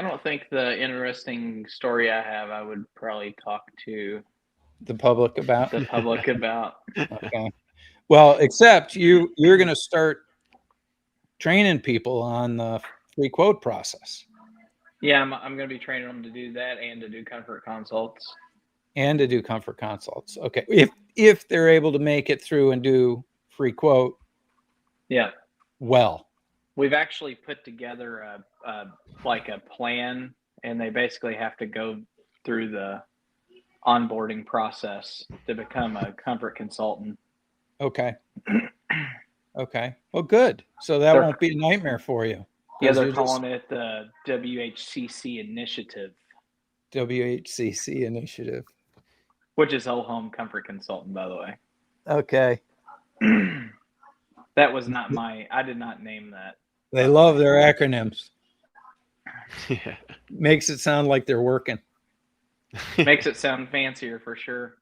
I don't think the interesting story I have, I would probably talk to The public about? the public about. Okay. Well, except you're going to start training people on the free quote process Yeah, I'm going to be training them to do that and to do comfort consults. and to do comfort consults. Okay. If they're able to make it through and do free quote, Yeah. well, We've actually put together like a plan, and they basically have to go through the onboarding process to become a comfort consultant. okay. Okay. Well, good. So that They're- won't be a nightmare for you. Yeah, they're calling it the WHCC initiative, WHCC initiative. which is whole home comfort consultant, by the way. Okay. That was not I did not name that. They love their acronyms. Yeah. Makes it sound like they're working. Makes it sound fancier for sure.